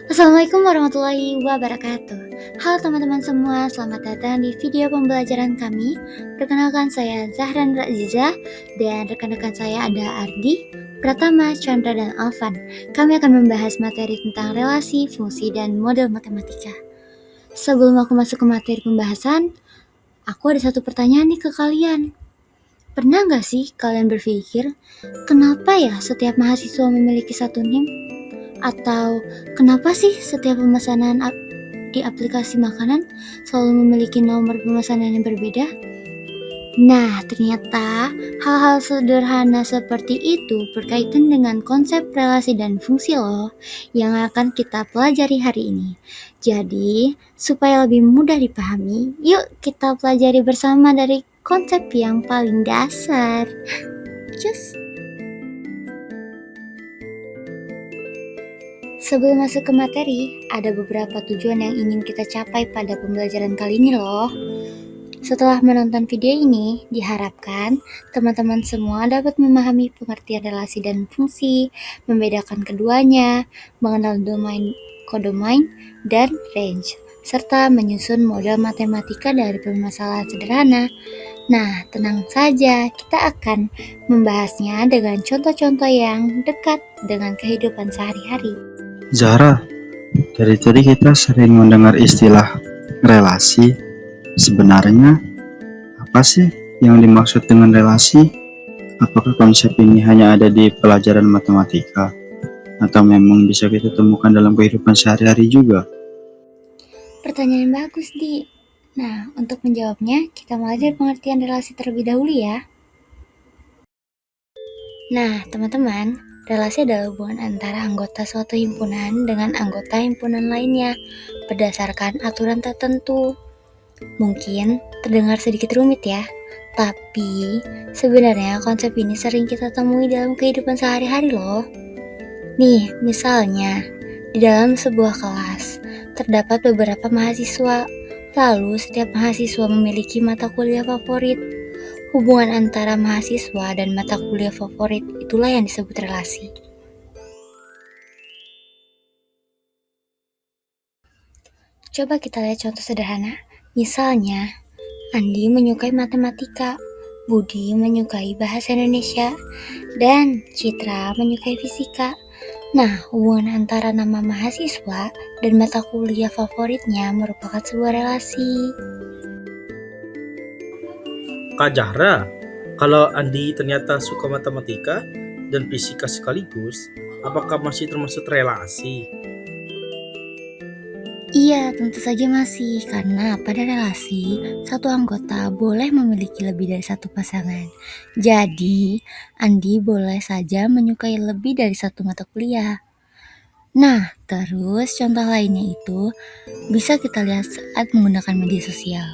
Assalamualaikum warahmatullahi wabarakatuh. Halo teman-teman semua, selamat datang di video pembelajaran kami. Perkenalkan saya Zahran Raziza dan rekan-rekan saya ada Ardi, Pratama, Chandra, dan Alvan. Kami akan membahas materi tentang relasi, fungsi, dan model matematika. Sebelum aku masuk ke materi pembahasan, aku ada satu pertanyaan nih ke kalian. Pernah nggak sih kalian berpikir, kenapa ya setiap mahasiswa memiliki satu NIM? Atau kenapa sih setiap pemesanan di aplikasi makanan selalu memiliki nomor pemesanan yang berbeda? Nah, ternyata hal-hal sederhana seperti itu berkaitan dengan konsep relasi dan fungsi loh yang akan kita pelajari hari ini. Jadi, supaya lebih mudah dipahami, yuk kita pelajari bersama dari konsep yang paling dasar. Cus! Sebelum masuk ke materi, ada beberapa tujuan yang ingin kita capai pada pembelajaran kali ini loh. Setelah menonton video ini, diharapkan teman-teman semua dapat memahami pengertian relasi dan fungsi, membedakan keduanya, mengenal domain, kodomain, dan range, serta menyusun model matematika dari permasalahan sederhana. Nah, tenang saja, kita akan membahasnya dengan contoh-contoh yang dekat dengan kehidupan sehari-hari. Zahra, dari tadi kita sering mendengar istilah relasi. Sebenarnya apa sih yang dimaksud dengan relasi? Apakah konsep ini hanya ada di pelajaran matematika? Atau memang bisa kita temukan dalam kehidupan sehari-hari juga? Pertanyaan yang bagus, Di. Nah, untuk menjawabnya, kita mulai dari pengertian relasi terlebih dahulu ya. Nah, teman-teman, relasi adalah hubungan antara anggota suatu himpunan dengan anggota himpunan lainnya berdasarkan aturan tertentu. Mungkin terdengar sedikit rumit ya, tapi sebenarnya konsep ini sering kita temui dalam kehidupan sehari-hari loh. Nih, misalnya, di dalam sebuah kelas, terdapat beberapa mahasiswa, lalu setiap mahasiswa memiliki mata kuliah favorit. Hubungan antara mahasiswa dan mata kuliah favorit itulah yang disebut relasi. Coba kita lihat contoh sederhana. Misalnya, Andi menyukai matematika, Budi menyukai bahasa Indonesia, dan Citra menyukai fisika. Nah, hubungan antara nama mahasiswa dan mata kuliah favoritnya merupakan sebuah relasi. Kak Zahra, kalau Andi ternyata suka matematika dan fisika sekaligus, apakah masih termasuk relasi? Iya, tentu saja masih, karena pada relasi, satu anggota boleh memiliki lebih dari satu pasangan. Jadi, Andi boleh saja menyukai lebih dari satu mata kuliah. Nah, terus contoh lainnya itu bisa kita lihat saat menggunakan media sosial.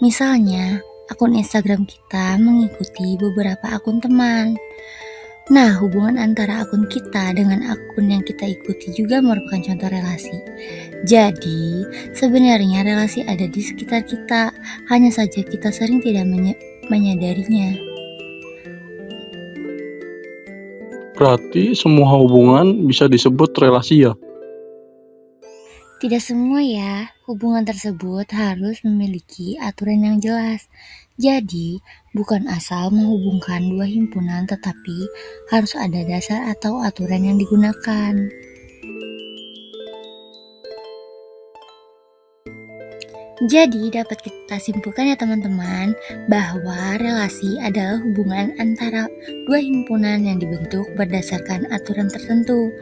Misalnya, akun Instagram kita mengikuti beberapa akun teman. Nah, hubungan antara akun kita dengan akun yang kita ikuti juga merupakan contoh relasi. Jadi, sebenarnya relasi ada di sekitar kita, hanya saja kita sering tidak menyadarinya. Berarti semua hubungan bisa disebut relasi ya? Tidak semua ya, hubungan tersebut harus memiliki aturan yang jelas. Jadi, bukan asal menghubungkan dua himpunan, tetapi harus ada dasar atau aturan yang digunakan. Jadi, dapat kita simpulkan ya teman-teman, bahwa relasi adalah hubungan antara dua himpunan yang dibentuk berdasarkan aturan tertentu.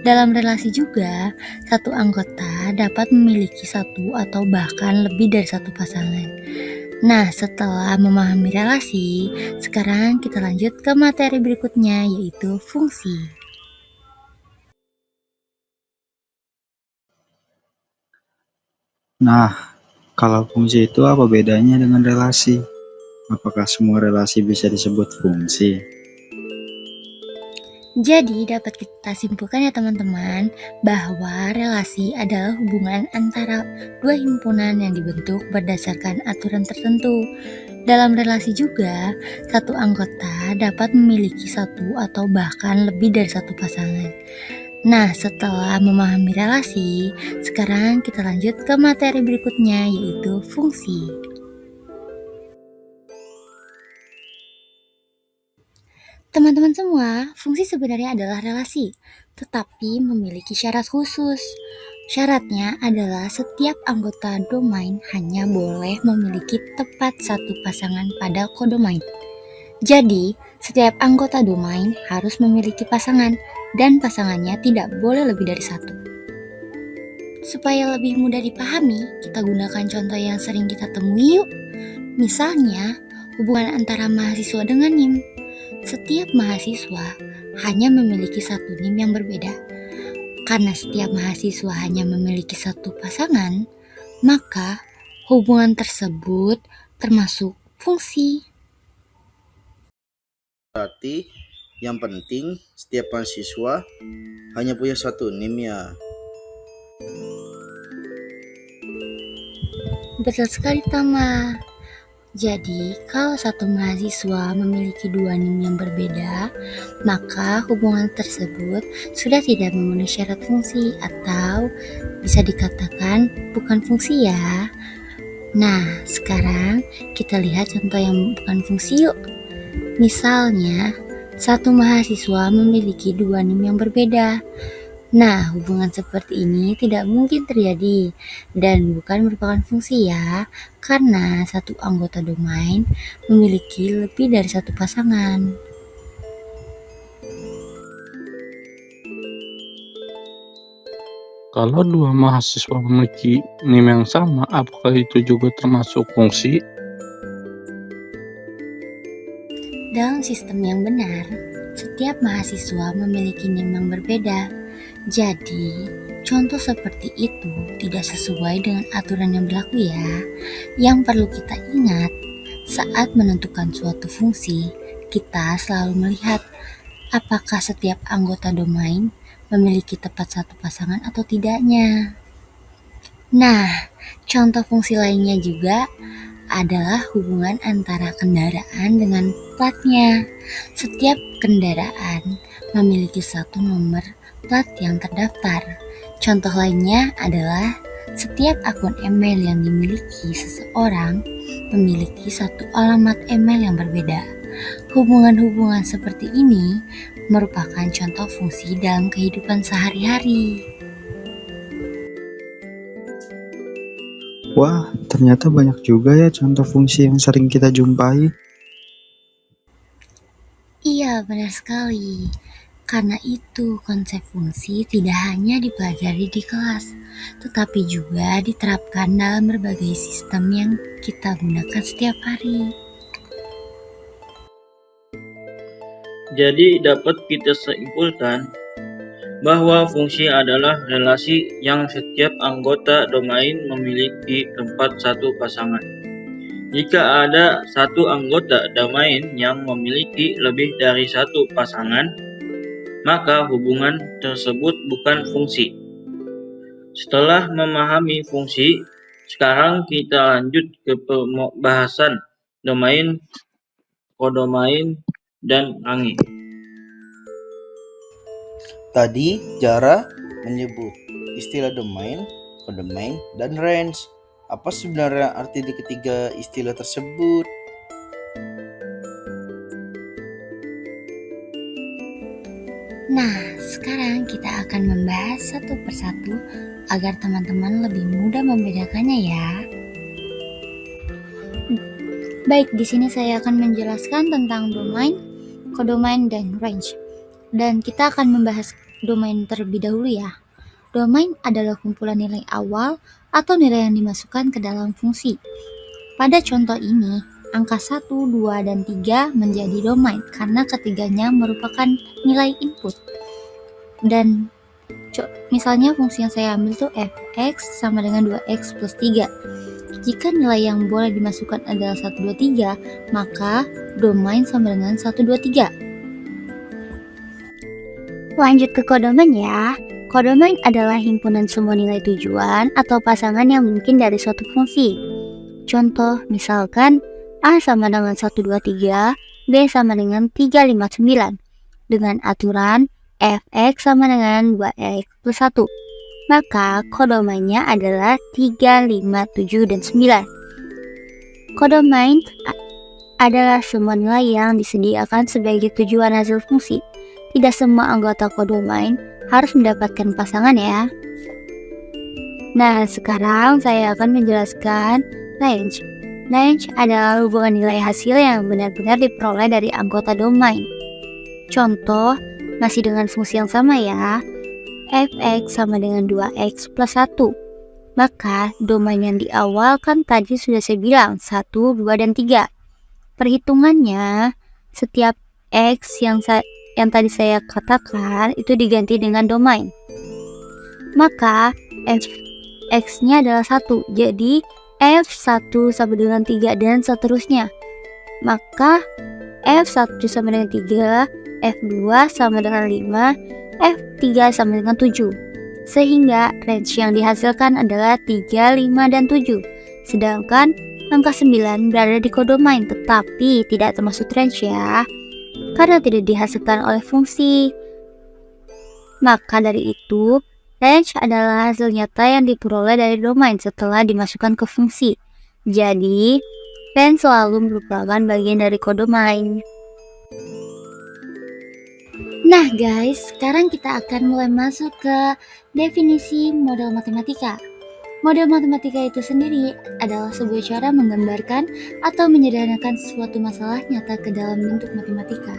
Dalam relasi juga, satu anggota dapat memiliki satu atau bahkan lebih dari satu pasangan. Nah, setelah memahami relasi, sekarang kita lanjut ke materi berikutnya, yaitu fungsi. Nah, kalau fungsi itu apa bedanya dengan relasi? Apakah semua relasi bisa disebut fungsi? Jadi dapat kita simpulkan ya teman-teman, bahwa relasi adalah hubungan antara dua himpunan yang dibentuk berdasarkan aturan tertentu. Dalam relasi juga, satu anggota dapat memiliki satu atau bahkan lebih dari satu pasangan. Nah, setelah memahami relasi, sekarang kita lanjut ke materi berikutnya, yaitu fungsi. Teman-teman semua, fungsi sebenarnya adalah relasi, tetapi memiliki syarat khusus. Syaratnya adalah setiap anggota domain hanya boleh memiliki tepat satu pasangan pada kodomain. Jadi, setiap anggota domain harus memiliki pasangan, dan pasangannya tidak boleh lebih dari satu. Supaya lebih mudah dipahami, kita gunakan contoh yang sering kita temui yuk. Misalnya, hubungan antara mahasiswa dengan NIM. Setiap mahasiswa hanya memiliki satu NIM yang berbeda. Karena setiap mahasiswa hanya memiliki satu pasangan, maka hubungan tersebut termasuk fungsi. Berarti yang penting setiap mahasiswa hanya punya satu NIM ya. Betul sekali, Tama. Jadi, kalau satu mahasiswa memiliki dua NIM yang berbeda, maka hubungan tersebut sudah tidak memenuhi syarat fungsi atau bisa dikatakan bukan fungsi ya. Nah, sekarang kita lihat contoh yang bukan fungsi yuk. Misalnya, satu mahasiswa memiliki dua NIM yang berbeda. Nah, hubungan seperti ini tidak mungkin terjadi dan bukan merupakan fungsi ya, karena satu anggota domain memiliki lebih dari satu pasangan. Kalau dua mahasiswa memiliki NIM yang sama, apakah itu juga termasuk fungsi? Dalam sistem yang benar, setiap mahasiswa memiliki NIM yang berbeda. Jadi, contoh seperti itu tidak sesuai dengan aturan yang berlaku ya. Yang perlu kita ingat, saat menentukan suatu fungsi, kita selalu melihat apakah setiap anggota domain memiliki tepat satu pasangan atau tidaknya. Nah, contoh fungsi lainnya juga adalah hubungan antara kendaraan dengan platnya. Setiap kendaraan memiliki satu nomor plat yang terdaftar. Contoh lainnya adalah setiap akun email yang dimiliki seseorang memiliki satu alamat email yang berbeda. Hubungan-hubungan seperti ini merupakan contoh fungsi dalam kehidupan sehari-hari. Wah, ternyata banyak juga ya contoh fungsi yang sering kita jumpai. Iya, benar sekali. Karena itu, konsep fungsi tidak hanya dipelajari di kelas, tetapi juga diterapkan dalam berbagai sistem yang kita gunakan setiap hari. Jadi dapat kita simpulkan bahwa fungsi adalah relasi yang setiap anggota domain memiliki tempat satu pasangan. Jika ada satu anggota domain yang memiliki lebih dari satu pasangan, maka hubungan tersebut bukan fungsi. Setelah memahami fungsi, sekarang kita lanjut ke pembahasan domain, kodomain, dan range. Tadi Zahra menyebut istilah domain, kodomain, dan range. Apa sebenarnya arti di ketiga istilah tersebut? Nah, sekarang kita akan membahas satu persatu agar teman-teman lebih mudah membedakannya ya. Baik, di sini saya akan menjelaskan tentang domain, kodomain, dan range. Dan kita akan membahas domain terlebih dahulu ya. Domain adalah kumpulan nilai awal atau nilai yang dimasukkan ke dalam fungsi. Pada contoh ini, angka 1, 2, dan 3 menjadi domain karena ketiganya merupakan nilai input. Dan misalnya fungsi yang saya ambil itu fx sama dengan 2x plus 3. Jika nilai yang boleh dimasukkan adalah 1, 2, 3, maka domain sama dengan 1, 2, 3. Lanjut ke kodomain ya. Kodomain adalah himpunan semua nilai tujuan atau pasangan yang mungkin dari suatu fungsi. Contoh, misalkan A sama dengan 1, 2, 3, B sama dengan 3, 5, 9. Dengan aturan fx sama dengan 2x plus 1. Maka kodomainnya adalah 3, 5, 7, dan 9. Kodomain adalah semua nilai yang disediakan sebagai tujuan hasil fungsi. Tidak semua anggota kodomain harus mendapatkan pasangan ya. Nah, sekarang saya akan menjelaskan range. Range adalah hubungan nilai hasil yang benar-benar diperoleh dari anggota domain. Contoh, masih dengan fungsi yang sama ya. Fx sama dengan 2x plus 1. Maka domain yang di awal kan tadi sudah saya bilang 1, 2, dan 3. Perhitungannya, setiap x yang tadi saya katakan itu diganti dengan domain. Maka x-nya adalah 1, jadi f1 sama dengan 3 dan seterusnya. Maka f1 sama dengan 3, f2 sama dengan 5, f3 sama dengan 7. Sehingga range yang dihasilkan adalah 3, 5, dan 7. Sedangkan angka 9 berada di kodomain tetapi tidak termasuk range ya, karena tidak dihasilkan oleh fungsi. Maka dari itu, range adalah hasil nyata yang diperoleh dari domain setelah dimasukkan ke fungsi. Jadi, range selalu merupakan bagian dari kodomain. Nah guys, sekarang kita akan mulai masuk ke definisi model matematika. Model matematika itu sendiri adalah sebuah cara menggambarkan atau menyederhanakan suatu masalah nyata ke dalam bentuk matematika,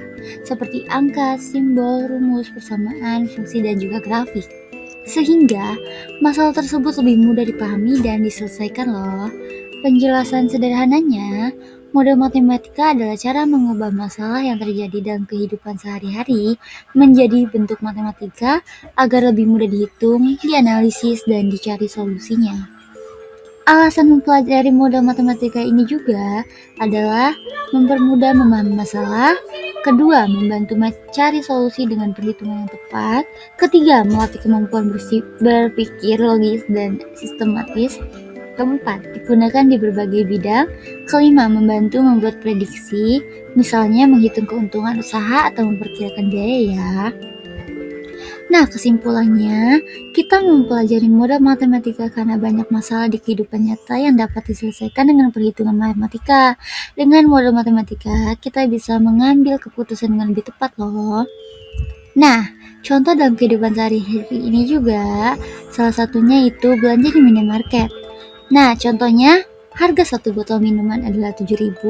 seperti angka, simbol, rumus, persamaan, fungsi, dan juga grafik. Sehingga masalah tersebut lebih mudah dipahami dan diselesaikan loh. Penjelasan sederhananya, model matematika adalah cara mengubah masalah yang terjadi dalam kehidupan sehari-hari menjadi bentuk matematika agar lebih mudah dihitung, dianalisis, dan dicari solusinya. Alasan mempelajari model matematika ini juga adalah mempermudah memahami masalah, kedua, membantu mencari solusi dengan perhitungan yang tepat, ketiga, melatih kemampuan berpikir logis dan sistematis, keempat, digunakan di berbagai bidang, kelima, membantu membuat prediksi, misalnya menghitung keuntungan usaha atau memperkirakan biaya ya. Nah, kesimpulannya, kita mempelajari model matematika karena banyak masalah di kehidupan nyata yang dapat diselesaikan dengan perhitungan matematika. Dengan model matematika, kita bisa mengambil keputusan dengan lebih tepat loh. Nah, contoh dalam kehidupan sehari-hari ini juga, salah satunya itu belanja di minimarket. Nah, contohnya, harga satu botol minuman adalah 7.000.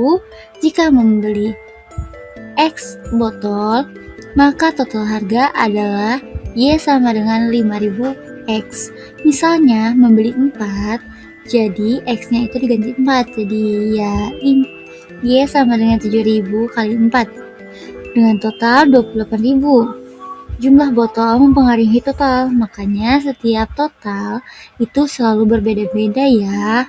Jika membeli X botol, maka total harga adalah Y sama dengan 5.000 X. Misalnya membeli 4, jadi X-nya itu diganti 4. Jadi ya Y sama dengan 7.000 kali 4 dengan total 28.000. Jumlah botol mempengaruhi total, makanya setiap total itu selalu berbeda-beda ya.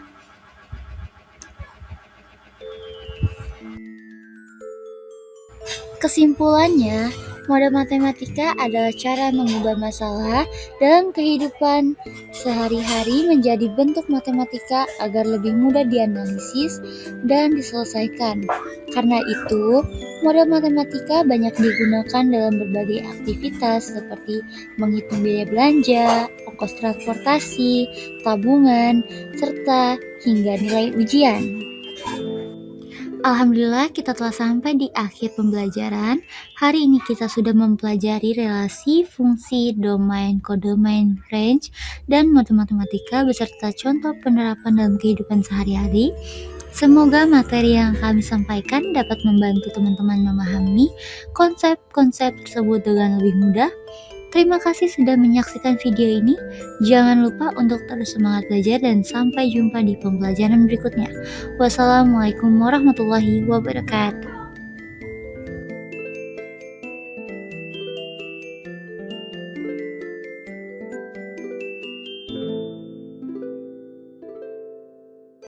Kesimpulannya, model matematika adalah cara mengubah masalah dalam kehidupan sehari-hari menjadi bentuk matematika agar lebih mudah dianalisis dan diselesaikan. Karena itu, model matematika banyak digunakan dalam berbagai aktivitas seperti menghitung biaya belanja, ongkos transportasi, tabungan, serta hingga nilai ujian. Alhamdulillah kita telah sampai di akhir pembelajaran. Hari ini kita sudah mempelajari relasi, fungsi, domain, kodomain, range, dan model matematika beserta contoh penerapan dalam kehidupan sehari-hari. Semoga materi yang kami sampaikan dapat membantu teman-teman memahami konsep-konsep tersebut dengan lebih mudah. Terima kasih sudah menyaksikan video ini. Jangan lupa untuk terus semangat belajar dan sampai jumpa di pembelajaran berikutnya. Wassalamualaikum warahmatullahi wabarakatuh.